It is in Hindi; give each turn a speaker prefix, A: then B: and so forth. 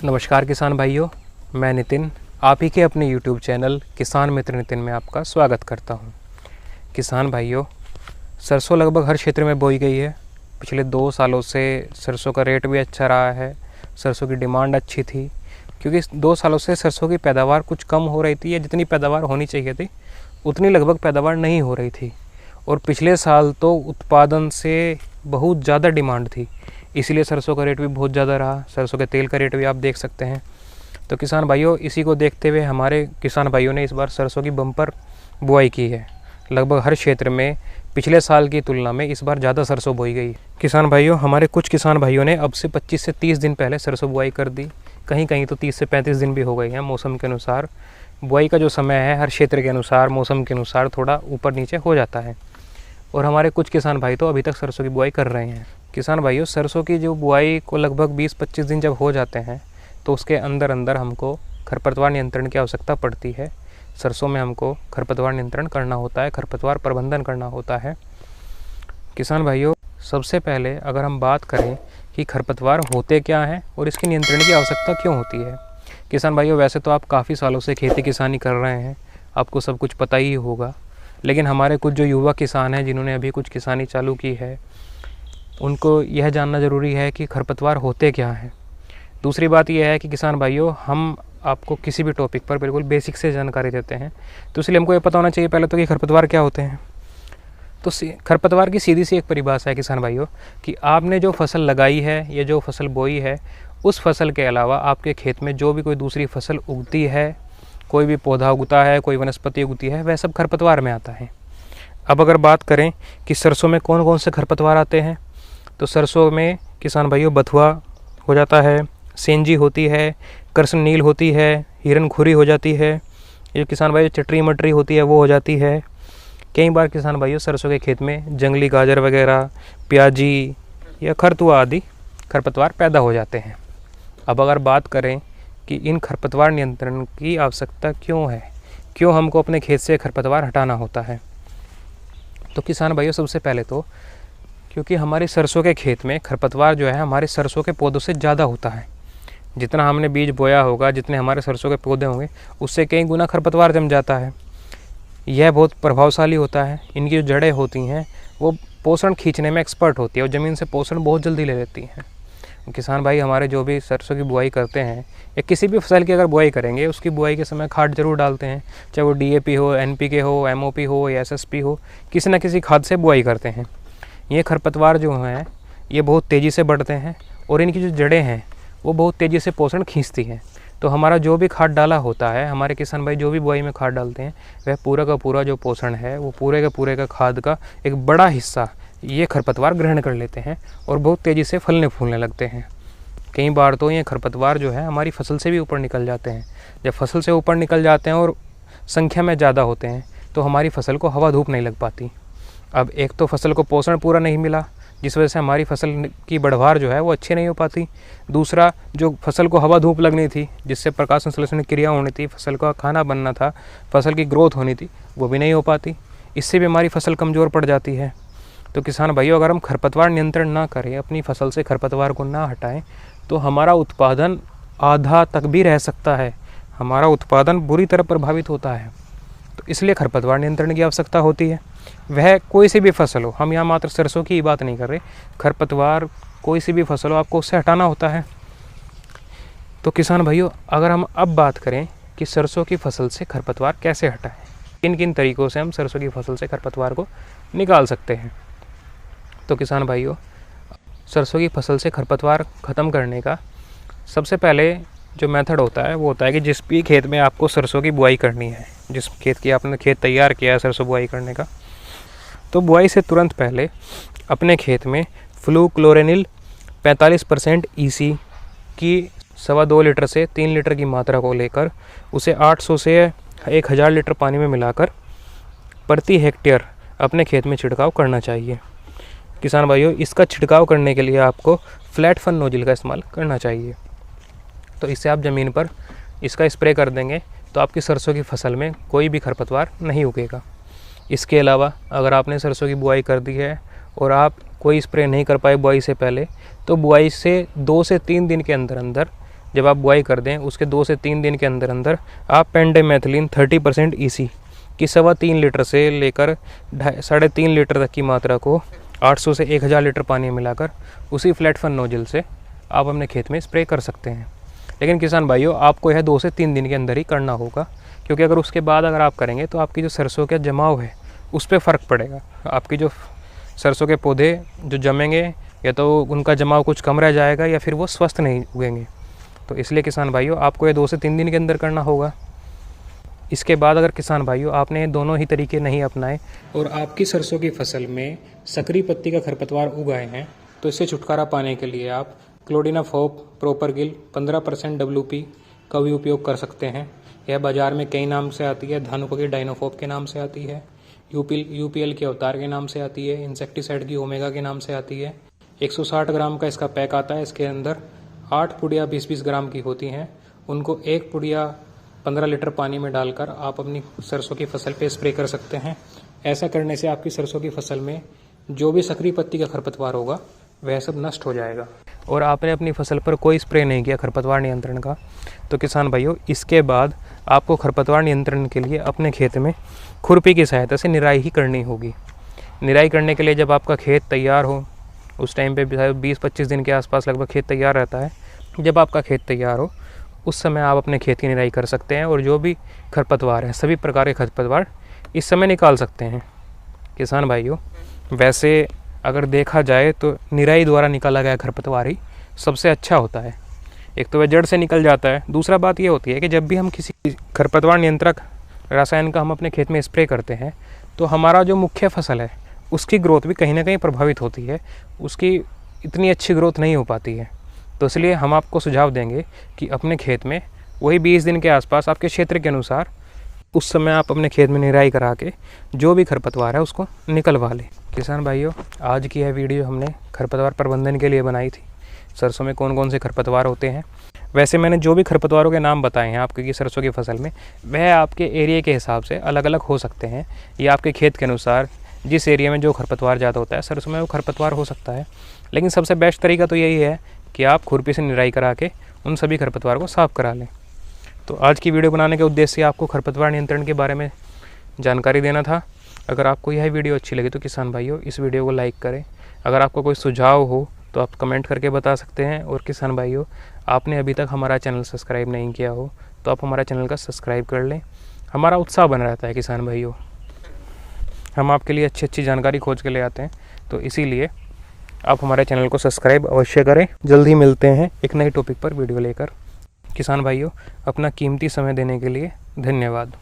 A: नमस्कार किसान भाइयों, मैं नितिन आप ही के अपने YouTube चैनल किसान मित्र नितिन में आपका स्वागत करता हूं। किसान भाइयों, सरसों लगभग हर क्षेत्र में बोई गई है। पिछले 2 सालों से सरसों का रेट भी अच्छा रहा है, सरसों की डिमांड अच्छी थी क्योंकि 2 सालों से सरसों की पैदावार कुछ कम हो रही थी या जितनी पैदावार होनी चाहिए थी उतनी लगभग पैदावार नहीं हो रही थी। और पिछले साल तो उत्पादन से बहुत ज़्यादा डिमांड थी, इसीलिए सरसों का रेट भी बहुत ज़्यादा रहा। सरसों के तेल का रेट भी आप देख सकते हैं। तो किसान भाइयों, इसी को देखते हुए हमारे किसान भाइयों ने इस बार सरसों की बम्पर बुआई की है। लगभग हर क्षेत्र में पिछले साल की तुलना में इस बार ज़्यादा सरसों बोई गई। किसान भाइयों, हमारे कुछ किसान भाइयों ने अब से 25 से 30 दिन पहले सरसों बुआई कर दी, कहीं कहीं तो 30 से 35 दिन भी हो गए हैं। मौसम के अनुसार बुआई का जो समय है हर क्षेत्र के अनुसार, मौसम के अनुसार थोड़ा ऊपर नीचे हो जाता है। और हमारे कुछ किसान भाई तो अभी तक सरसों की बुआई कर रहे हैं। किसान भाइयों, सरसों की जो बुआई को लगभग 20-25 दिन जब हो जाते हैं तो उसके अंदर अंदर हमको खरपतवार नियंत्रण की आवश्यकता पड़ती है। सरसों में हमको खरपतवार नियंत्रण करना होता है, खरपतवार प्रबंधन करना होता है। किसान भाइयों, सबसे पहले अगर हम बात करें कि खरपतवार होते क्या हैं और इसके नियंत्रण की आवश्यकता क्यों होती है। किसान भाइयों, वैसे तो आप काफ़ी सालों से खेती किसानी कर रहे हैं, आपको सब कुछ पता ही होगा, लेकिन हमारे कुछ जो युवा किसान हैं जिन्होंने अभी कुछ किसानी चालू की है उनको यह जानना ज़रूरी है कि खरपतवार होते क्या हैं। दूसरी बात यह है कि किसान भाइयों, हम आपको किसी भी टॉपिक पर बिल्कुल बेसिक से जानकारी देते हैं, तो इसलिए हमको ये पता होना चाहिए पहले तो कि खरपतवार क्या होते हैं। तो खरपतवार की सीधी सी एक परिभाषा है किसान भाइयों कि आपने जो फसल लगाई है या जो फसल बोई है उस फसल के अलावा आपके खेत में जो भी कोई दूसरी फसल उगती है, कोई भी पौधा उगता है, कोई वनस्पति उगती है, वह सब खरपतवार में आता है। अब अगर बात करें कि सरसों में कौन कौन से खरपतवार आते हैं, तो सरसों में किसान भाइयों बथुआ हो जाता है, सेंजी होती है, कृष्णनील होती है, हिरनखुरी हो जाती है, ये किसान भाइयों चटरी मटरी होती है वो हो जाती है। कई बार किसान भाइयों सरसों के खेत में जंगली गाजर वगैरह, प्याजी या खरतुआ आदि खरपतवार पैदा हो जाते हैं। अब अगर बात करें कि इन खरपतवार नियंत्रण की आवश्यकता क्यों है, क्यों हमको अपने खेत से खरपतवार हटाना होता है, तो किसान भाइयों सबसे पहले तो क्योंकि हमारी सरसों के खेत में खरपतवार जो है हमारे सरसों के पौधों से ज़्यादा होता है। जितना हमने बीज बोया होगा, जितने हमारे सरसों के पौधे होंगे, उससे कई गुना खरपतवार जम जाता है। यह बहुत प्रभावशाली होता है। इनकी जो जड़ें होती हैं वो पोषण खींचने में एक्सपर्ट होती है और ज़मीन से पोषण बहुत जल्दी ले लेती हैं। किसान भाई हमारे जो भी सरसों की बुआई करते हैं या किसी भी फसल की अगर बुआई करेंगे उसकी बुआई के समय खाद जरूर डालते हैं, चाहे वो DAP हो, NPK हो, MOP हो या SSP हो, किसी न किसी खाद से बुआई करते हैं। ये खरपतवार जो हैं ये बहुत तेज़ी से बढ़ते हैं और इनकी जो जड़ें हैं वो बहुत तेज़ी से पोषण खींचती हैं। तो हमारा जो भी खाद डाला होता है, हमारे किसान भाई जो भी बुआई में खाद डालते हैं, वह पूरा का पूरा जो पोषण है वो पूरे का खाद का एक बड़ा हिस्सा ये खरपतवार ग्रहण कर लेते हैं और बहुत तेज़ी से फलने फूलने लगते हैं। कई बार तो ये खरपतवार जो है हमारी फसल से भी ऊपर निकल जाते हैं। जब फसल से ऊपर निकल जाते हैं और संख्या में ज़्यादा होते हैं तो हमारी फसल को हवा धूप नहीं लग पाती। अब एक तो फसल को पोषण पूरा नहीं मिला जिस वजह से हमारी फसल की बढ़वार जो है वो अच्छी नहीं हो पाती। दूसरा, जो फसल को हवा धूप लगनी थी, जिससे प्रकाश संश्लेषण क्रिया होनी थी, फसल का खाना बनना था, फसल की ग्रोथ होनी थी, वो भी नहीं हो पाती। इससे भी हमारी फसल कमज़ोर पड़ जाती है। तो किसान भाइयों, अगर हम खरपतवार नियंत्रण ना करें, अपनी फसल से खरपतवार को ना हटाएं, तो हमारा उत्पादन आधा तक भी रह सकता है, हमारा उत्पादन बुरी तरह प्रभावित होता है। तो इसलिए खरपतवार नियंत्रण की आवश्यकता होती है। वह कोई सी भी फसल हो, हम यहाँ मात्र सरसों की ही बात नहीं कर रहे, खरपतवार कोई सी भी फसल हो आपको उससे हटाना होता है। तो किसान भाइयों, अगर हम अब बात करें कि सरसों की फसल से खरपतवार कैसे हटाएं, किन किन तरीक़ों से हम सरसों की फसल से खरपतवार को निकाल सकते हैं, तो किसान भाइयों, सरसों की फसल से खरपतवार ख़त्म करने का सबसे पहले जो मेथड होता है वो होता है कि जिस भी खेत में आपको सरसों की बुआई करनी है, जिस खेत की आपने खेत तैयार किया है सरसों बुआई करने का, तो बुआई से तुरंत पहले अपने खेत में फ्लूक्लोरेनिल 45% EC की 2.25 लीटर से 3 लीटर की मात्रा को लेकर उसे 800 से 1000 लीटर पानी में मिलाकर प्रति हेक्टेयर अपने खेत में छिड़काव करना चाहिए। किसान भाइयों, इसका छिड़काव करने के लिए आपको फ्लैट फन नोजल का इस्तेमाल करना चाहिए। तो इससे आप ज़मीन पर इसका स्प्रे कर देंगे तो आपकी सरसों की फसल में कोई भी खरपतवार नहीं उगेगा। इसके अलावा अगर आपने सरसों की बुआई कर दी है और आप कोई स्प्रे नहीं कर पाए बुआई से पहले, तो बुआई से 2 से 3 दिन के अंदर अंदर जब आप बुआई कर दें उसके 2 से 3 दिन के अंदर अंदर आप पेंडिमेथलिन 30% EC की 3.25 लीटर से लेकर 3.5 लीटर तक की मात्रा को 800 से 1000 लीटर पानी में मिलाकर उसी फ्लैट फन नोजल से आप अपने खेत में स्प्रे कर सकते हैं। लेकिन किसान भाइयों, आपको यह 2 से 3 दिन के अंदर ही करना होगा, क्योंकि अगर उसके बाद अगर आप करेंगे तो आपकी जो सरसों का जमाव है उस पर फ़र्क पड़ेगा। आपकी जो सरसों के पौधे जो जमेंगे या तो उनका जमाव कुछ कम रह जाएगा या फिर वो स्वस्थ नहीं उगेंगे। तो इसलिए किसान भाइयों, आपको ये 2 से 3 दिन के अंदर करना होगा। इसके बाद अगर किसान भाइयों आपने दोनों ही तरीके नहीं अपनाए और आपकी सरसों की फसल में सकरी पत्ती का खरपतवार उगाए हैं, तो इससे छुटकारा पाने के लिए आप क्लोडिनाफॉप प्रोपरगिल 15% WP का भी उपयोग कर सकते हैं। यह बाज़ार में कई नाम से आती है। धानुका की डाइनोफॉप के नाम से आती है, UPL के अवतार के नाम से आती है, इंसेक्टिसाइड की ओमेगा के नाम से आती है। 160 ग्राम का इसका पैक आता है। इसके अंदर 8 पुड़िया 20-20 ग्राम की होती हैं। उनको 1 पुड़िया 15 लीटर पानी में डालकर आप अपनी सरसों की फसल पे स्प्रे कर सकते हैं। ऐसा करने से आपकी सरसों की फसल में जो भी सकरी पत्ती का खरपतवार होगा वह सब नष्ट हो जाएगा। और आपने अपनी फसल पर कोई स्प्रे नहीं किया खरपतवार नियंत्रण का, तो किसान भाइयों इसके बाद आपको खरपतवार नियंत्रण के लिए अपने खेत में खुरपी की सहायता से निराई ही करनी होगी। निराई करने के लिए जब आपका खेत तैयार हो, उस टाइम पे 20-25 दिन के आसपास लगभग खेत तैयार रहता है। जब आपका खेत तैयार हो उस समय आप अपने खेत की निराई कर सकते हैं और जो भी खरपतवार है, सभी प्रकार के खरपतवार इस समय निकाल सकते हैं। किसान भाइयों, वैसे अगर देखा जाए तो निराई द्वारा निकाला गया खरपतवार ही सबसे अच्छा होता है। एक तो वह जड़ से निकल जाता है, दूसरा बात यह होती है कि जब भी हम किसी खरपतवार नियंत्रक रसायन का हम अपने खेत में स्प्रे करते हैं तो हमारा जो मुख्य फसल है उसकी ग्रोथ भी कहीं ना कहीं प्रभावित होती है, उसकी इतनी अच्छी ग्रोथ नहीं हो पाती है। तो इसलिए हम आपको सुझाव देंगे कि अपने खेत में वही 20 दिन के आसपास आपके क्षेत्र के अनुसार उस समय आप अपने खेत में निराई करा के जो भी खरपतवार है उसको निकलवा लें। किसान भाइयों, आज की यह वीडियो हमने खरपतवार प्रबंधन के लिए बनाई थी। सरसों में कौन कौन से खरपतवार होते हैं, वैसे मैंने जो भी खरपतवारों के नाम बताए हैं आपकी की सरसों की फसल में, वह आपके एरिया के हिसाब से अलग अलग हो सकते हैं। या आपके खेत के अनुसार जिस एरिया में जो खरपतवार ज़्यादा होता है सरसों में वो खरपतवार हो सकता है। लेकिन सबसे बेस्ट तरीका तो यही है कि आप खुरपी से निराई करा के उन सभी खरपतवार को साफ़ करा लें। तो आज की वीडियो बनाने के उद्देश्य से आपको खरपतवार नियंत्रण के बारे में जानकारी देना था। अगर आपको यह वीडियो अच्छी लगी तो किसान भाइयों इस वीडियो को लाइक करें। अगर आपको कोई सुझाव हो तो आप कमेंट करके बता सकते हैं। और किसान भाइयों, आपने अभी तक हमारा चैनल सब्सक्राइब नहीं किया हो तो आप हमारा चैनल का सब्सक्राइब कर लें। हमारा उत्साह बना रहता है किसान भाइयों, हम आपके लिए अच्छी अच्छी जानकारी खोज के ले आते हैं। तो इसीलिए आप हमारे चैनल को सब्सक्राइब अवश्य करें। जल्दी मिलते हैं एक नए टॉपिक पर वीडियो लेकर। किसान भाइयों, अपना कीमती समय देने के लिए धन्यवाद।